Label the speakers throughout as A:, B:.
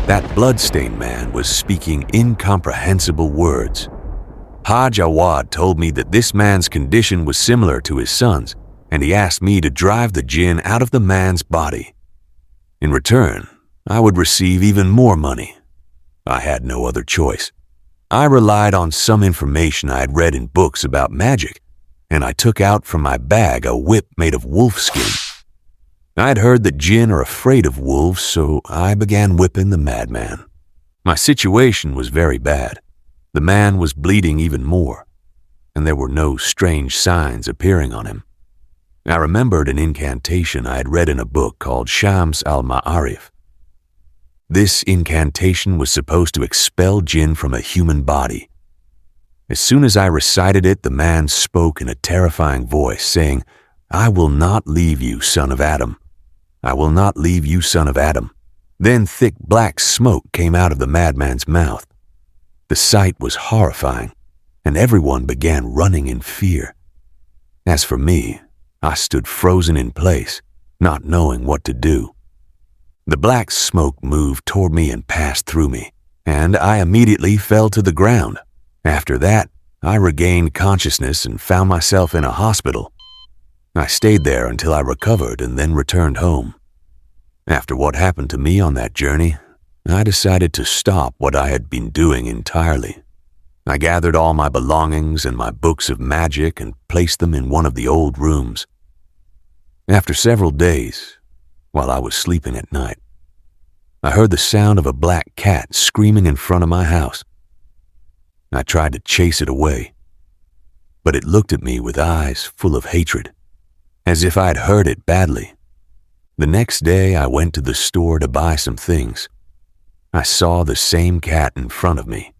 A: That bloodstained man was speaking incomprehensible words. Haj Awad told me that this man's condition was similar to his son's, and he asked me to drive the jinn out of the man's body. In return, I would receive even more money. I had no other choice. I relied on some information I had read in books about magic, and I took out from my bag a whip made of wolf skin. I had heard that jinn are afraid of wolves, so I began whipping the madman. My situation was very bad. The man was bleeding even more, and there were no strange signs appearing on him. I remembered an incantation I had read in a book called Shams al-Ma'arif. This incantation was supposed to expel jinn from a human body. As soon as I recited it, the man spoke in a terrifying voice, saying, "I will not leave you, son of Adam. I will not leave you, son of Adam." Then thick black smoke came out of the madman's mouth. The sight was horrifying, and everyone began running in fear. As for me, I stood frozen in place, not knowing what to do. The black smoke moved toward me and passed through me, and I immediately fell to the ground. After that, I regained consciousness and found myself in a hospital. I stayed there until I recovered and then returned home. After what happened to me on that journey, I decided to stop what I had been doing entirely. I gathered all my belongings and my books of magic and placed them in one of the old rooms. After several days, while I was sleeping at night, I heard the sound of a black cat screaming in front of my house. I tried to chase it away, but it looked at me with eyes full of hatred, as if I had hurt it badly. The next day, I went to the store to buy some things. I saw the same cat in front of me,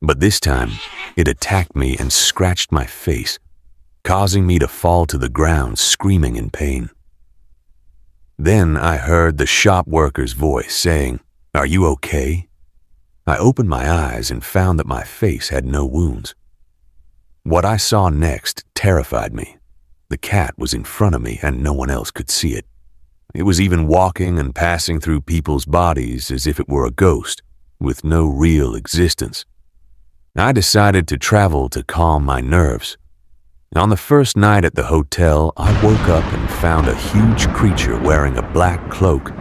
A: but this time it attacked me and scratched my face, causing me to fall to the ground screaming in pain. Then I heard the shop worker's voice saying, "Are you okay?" I opened my eyes and found that my face had no wounds. What I saw next terrified me. The cat was in front of me and no one else could see it. It was even walking and passing through people's bodies as if it were a ghost, with no real existence. I decided to travel to calm my nerves. On the first night at the hotel, I woke up and found a huge creature wearing a black cloak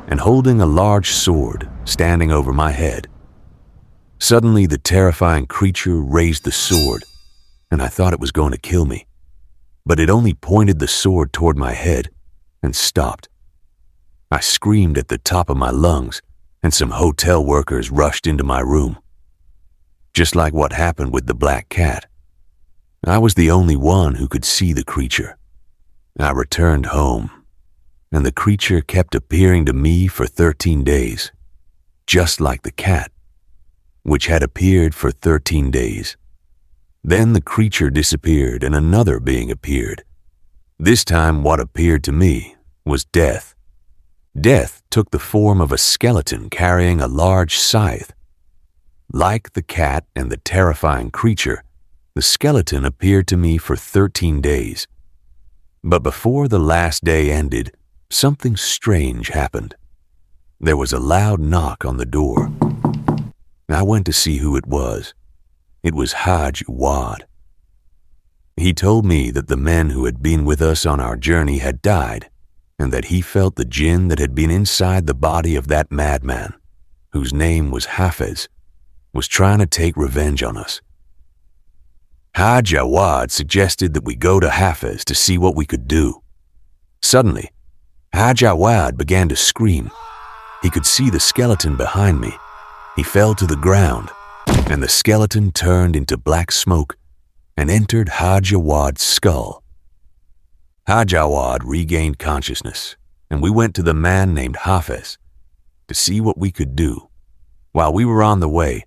A: and holding a large sword standing over my head. Suddenly, the terrifying creature raised the sword, and I thought it was going to kill me. But it only pointed the sword toward my head and stopped. I screamed at the top of my lungs, and some hotel workers rushed into my room. Just like what happened with the black cat, I was the only one who could see the creature. I returned home, and the creature kept appearing to me for 13 days, just like the cat, which had appeared for 13 days. Then the creature disappeared and another being appeared. This time what appeared to me was Death. Death took the form of a skeleton carrying a large scythe. Like the cat and the terrifying creature, the skeleton appeared to me for 13 days. But before the last day ended, something strange happened. There was a loud knock on the door. I went to see who it was. It was Haj Awad. He told me that the men who had been with us on our journey had died, and that he felt the jinn that had been inside the body of that madman, whose name was Hafez, was trying to take revenge on us. Haj Awad suggested that we go to Hafez to see what we could do. Suddenly, Haj Awad began to scream. He could see the skeleton behind me. He fell to the ground, and the skeleton turned into black smoke and entered Haj Awad's skull. Haj Awad regained consciousness, and we went to the man named Hafez to see what we could do. While we were on the way,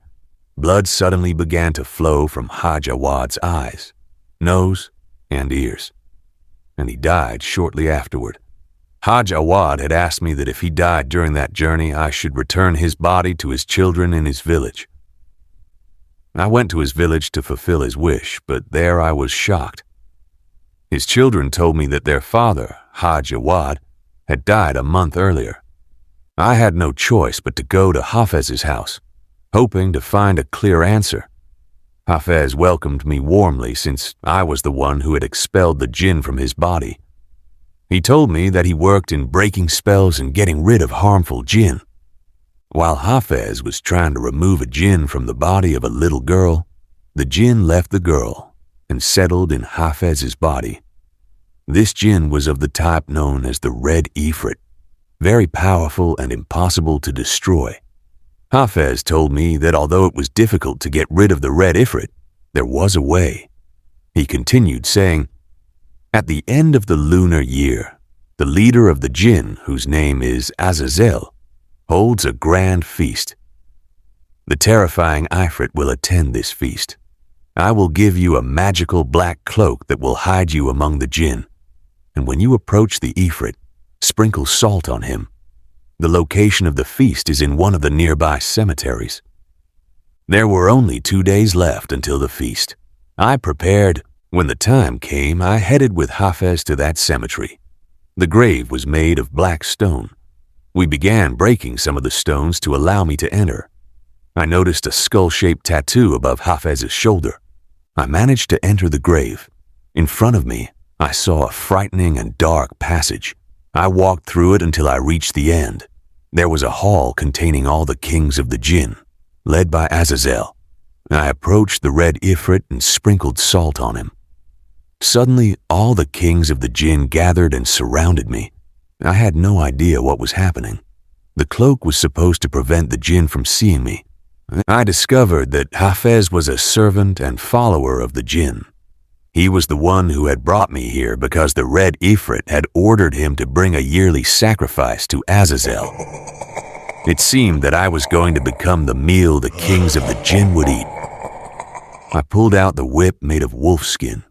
A: blood suddenly began to flow from Haj Awad's eyes, nose, and ears, and he died shortly afterward. Haj Awad had asked me that if he died during that journey, I should return his body to his children in his village. I went to his village to fulfill his wish, but there I was shocked. His children told me that their father, Haj Awad, had died a month earlier. I had no choice but to go to Hafez's house, hoping to find a clear answer. Hafez welcomed me warmly since I was the one who had expelled the jinn from his body. He told me that he worked in breaking spells and getting rid of harmful jinn. While Hafez was trying to remove a jinn from the body of a little girl, the jinn left the girl and settled in Hafez's body. This jinn was of the type known as the Red Ifrit, very powerful and impossible to destroy. Hafez told me that although it was difficult to get rid of the Red Ifrit, there was a way. He continued saying, "At the end of the lunar year, the leader of the jinn, whose name is Azazel, holds a grand feast. The terrifying Ifrit will attend this feast. I will give you a magical black cloak that will hide you among the jinn, and when you approach the Ifrit, sprinkle salt on him. The location of the feast is in one of the nearby cemeteries." There were only 2 days left until the feast. I prepared. When the time came, I headed with Hafez to that cemetery. The grave was made of black stone. We began breaking some of the stones to allow me to enter. I noticed a skull-shaped tattoo above Hafez's shoulder. I managed to enter the grave. In front of me, I saw a frightening and dark passage. I walked through it until I reached the end. There was a hall containing all the kings of the jinn, led by Azazel. I approached the Red Ifrit and sprinkled salt on him. Suddenly, all the kings of the jinn gathered and surrounded me. I had no idea what was happening. The cloak was supposed to prevent the jinn from seeing me. I discovered that Hafez was a servant and follower of the jinn. He was the one who had brought me here because the Red Ifrit had ordered him to bring a yearly sacrifice to Azazel. It seemed that I was going to become the meal the kings of the jinn would eat. I pulled out the whip made of wolf skin.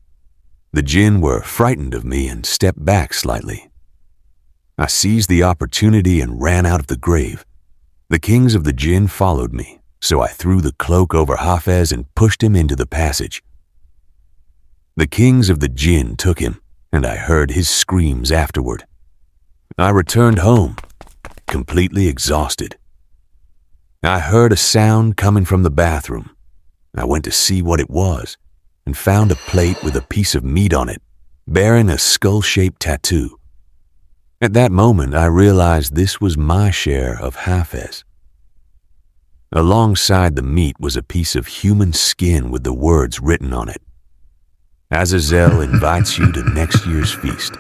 A: The jinn were frightened of me and stepped back slightly. I seized the opportunity and ran out of the grave. The kings of the jinn followed me, so I threw the cloak over Hafez and pushed him into the passage. The kings of the jinn took him, and I heard his screams afterward. I returned home, completely exhausted. I heard a sound coming from the bathroom. I went to see what it was, and found a plate with a piece of meat on it, bearing a skull-shaped tattoo. At that moment, I realized this was my share of Hafez. Alongside the meat was a piece of human skin with the words written on it. Azazel invites you to next year's feast.